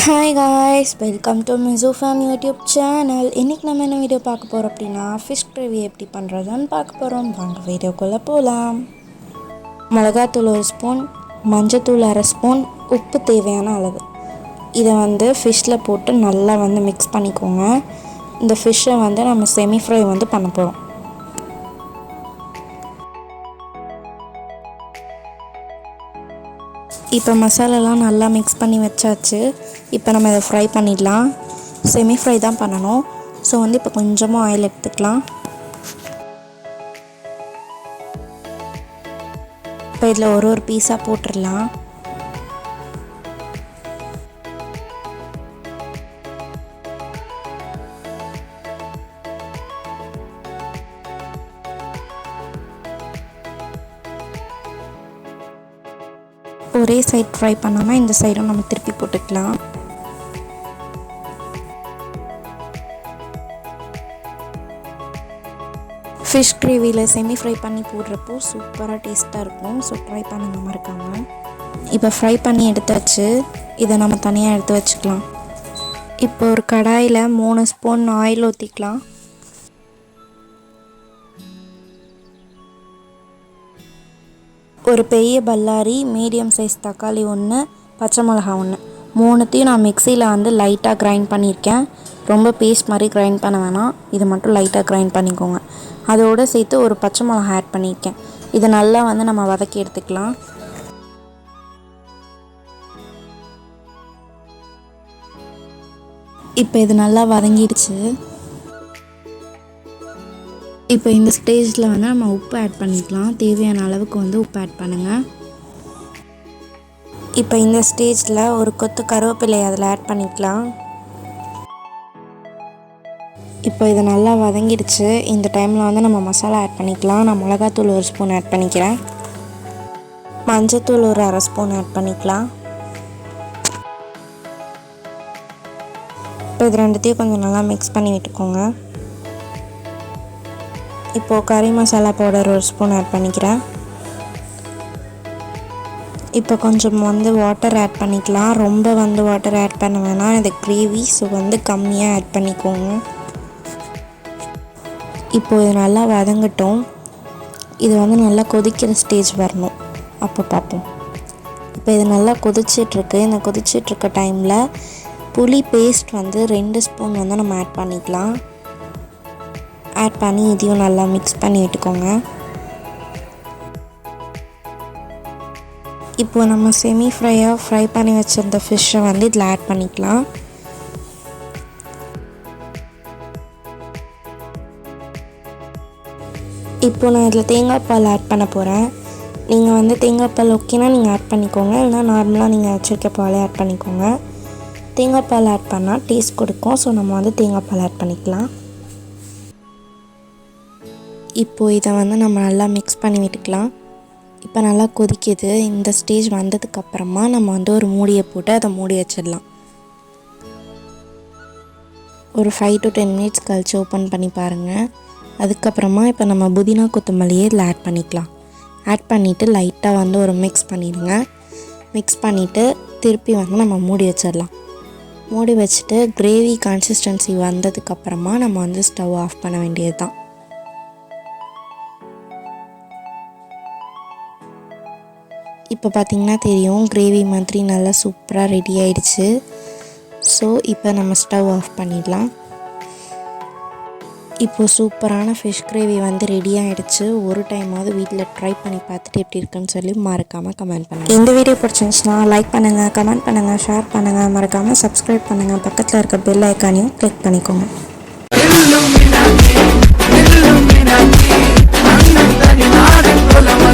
Hi guys, welcome to Mizu Fam YouTube channel. இன்னைக்கு நம்ம என்ன வீடியோ பார்க்க போறோம் அப்படினா fish gravy எப்படி பண்றதுன்னு பார்க்க போறோம். வாங்க வீடியோக்குள்ள போலாம். மிளகாய்த்தூள் 1 ஸ்பூன், மஞ்சள்தூள் 1/2 ஸ்பூன், உப்பு தேவையான அளவு. இதை ஃபிஷ்ல போட்டு நல்லா மிக்ஸ் பண்ணிக்கோங்க. இந்த ஃபிஷ்ஷை நம்ம செமி ஃப்ரை பண்ண போறோம். இப்போ மசாலாலாம் நல்லா மிக்ஸ் பண்ணி வச்சாச்சு. இப்போ நம்ம இதை ஃப்ரை பண்ணிடலாம். செமி ஃப்ரை தான் பண்ணணும். ஸோ இப்போ கொஞ்சமாக ஆயில் எடுத்துக்கலாம். இப்போ இதில் ஒரு பீஸாக போட்டுடலாம். ஒரே சைட் ஃப்ரை பண்ணாமல் இந்த சைடும் நம்ம திருப்பி போட்டுக்கலாம். ஃபிஷ் கிரேவியில் செமி ஃப்ரை பண்ணி போடுறப்போ சூப்பராக டேஸ்ட்டாக இருக்கும். ஸோ ட்ரை பண்ணுங்க மறக்காமல். இப்போ ஃப்ரை பண்ணி எடுத்தாச்சு. இதை நம்ம தனியாக எடுத்து வச்சுக்கலாம். இப்போ ஒரு கடாயில் 3 ஸ்பூன் ஆயில் ஊற்றிக்கலாம். ஒரு பெரிய பல்லாரி, மீடியம் சைஸ் தக்காளி 1, பச்சை மிளகா 1, மூணுத்தையும் நான் மிக்சியில் லைட்டாக கிரைண்ட் பண்ணியிருக்கேன். ரொம்ப பேஸ்ட் மாதிரி கிரைண்ட் பண்ண வேணாம். இது மட்டும் லைட்டாக கிரைண்ட் பண்ணிக்கோங்க. அதோடு சேர்த்து ஒரு பச்சை மிளகா ஆட் பண்ணியிருக்கேன். இதை நல்லா நம்ம வதக்கி எடுத்துக்கலாம். இப்போ இது நல்லா வதங்கிடுச்சு. இப்போ இந்த ஸ்டேஜில் நம்ம உப்பு ஆட் பண்ணிக்கலாம். தேவையான அளவுக்கு உப்பு ஆட் பண்ணுங்கள். இப்போ இந்த ஸ்டேஜில் ஒரு கொத்து கருவேப்பிலை அதில் ஆட் பண்ணிக்கலாம். இப்போ இது நல்லா வதங்கிடுச்சு. இந்த டைமில் நம்ம மசாலா ஆட் பண்ணிக்கலாம். நான் மிளகாத்தூள் 1 ஸ்பூன் ஆட் பண்ணிக்கிறேன். மஞ்சள்தூள் ஒரு 1/2 ஸ்பூன் ஆட் பண்ணிக்கலாம். இப்போ இது ரெண்டுத்தையும் கொஞ்சம் நல்லா மிக்ஸ் பண்ணி விட்டுக்கோங்க. இப்போது கறி மசாலா பவுடர் 1 ஸ்பூன் ஆட் பண்ணிக்கிறேன். இப்போ கொஞ்சம் வாட்டர் ஆட் பண்ணிக்கலாம். ரொம்ப வாட்டர் ஆட் பண்ண வேணாம். இது கிரேவி, ஸோ கம்மியாக ஆட் பண்ணிக்கோங்க. இப்போது இது நல்லா வதங்கட்டும். இது நல்லா கொதிக்கிற ஸ்டேஜ் வரணும். அப்போ பார்ப்போம். இப்போ இது நல்லா கொதிச்சிட்ருக்கு. இந்த கொதிச்சிட்ருக்க டைமில் புளி பேஸ்ட் 2 ஸ்பூன் நம்ம ஆட் பண்ணிக்கலாம். ஆட் பண்ணி இதையும் நல்லா மிக்ஸ் பண்ணி விட்டுக்கோங்க. இப்போ நம்ம செமி ஃப்ரை பண்ணி வச்சுருந்த ஃபிஷ்ஷை இதில் ஆட் பண்ணிக்கலாம். இப்போ நான் இதில் தேங்காய் பால் ஆட் பண்ண போகிறேன். நீங்கள் தேங்காய் பால் ஓகேனா நீங்கள் ஆட் பண்ணிக்கோங்க. இல்லைனா நார்மலாக நீங்கள் வச்சுருக்க பாலே ஆட் பண்ணிக்கோங்க. தேங்காய் பால் ஆட் பண்ணால் டேஸ்ட் கொடுக்கும். ஸோ நம்ம தேங்காய் பால் ஆட் பண்ணிக்கலாம். இப்போது இதை நம்ம நல்லா மிக்ஸ் பண்ணி விட்டுக்கலாம். இப்போ நல்லா கொதிக்குது. இந்த ஸ்டேஜ் வந்ததுக்கப்புறமா நம்ம ஒரு மூடியை போட்டு அதை மூடி வச்சிடலாம். ஒரு 5 to 10 மினிட்ஸ் கழிச்சு ஓப்பன் பண்ணி பாருங்கள். அதுக்கப்புறமா இப்போ நம்ம புதினா கொத்தமல்லியை இதில் ஆட் பண்ணிக்கலாம். ஆட் பண்ணிவிட்டு லைட்டாக ஒரு மிக்ஸ் பண்ணிடுங்க. மிக்ஸ் பண்ணிவிட்டு திருப்பி நம்ம மூடி வச்சிடலாம். மூடி வச்சுட்டு கிரேவி கன்சிஸ்டன்சி வந்ததுக்கப்புறமா நம்ம ஸ்டவ் ஆஃப் பண்ண வேண்டியது தான். இப்போ பார்த்திங்கன்னா தெரியும், கிரேவி மாதிரி நல்லா சூப்பராக ரெடி ஆயிடுச்சு. ஸோ இப்போ நம்ம ஸ்டவ் ஆஃப் பண்ணிடலாம். இப்போது சூப்பரான ஃபிஷ் கிரேவி ரெடி ஆகிடுச்சு. ஒரு டைமாவது வீட்டில் ட்ரை பண்ணி பார்த்துட்டு எப்படி இருக்குன்னு சொல்லி மறக்காமல் கமெண்ட் பண்ணுங்கள். இந்த வீடியோ பிடிச்சிருந்துச்சுன்னா லைக் பண்ணுங்கள், கமெண்ட் பண்ணுங்கள், ஷேர் பண்ணுங்கள், மறக்காமல் சப்ஸ்கிரைப் பண்ணுங்கள். பக்கத்தில் இருக்க பெல் ஐக்கானையும் கிளிக் பண்ணிக்கோங்க. Mizu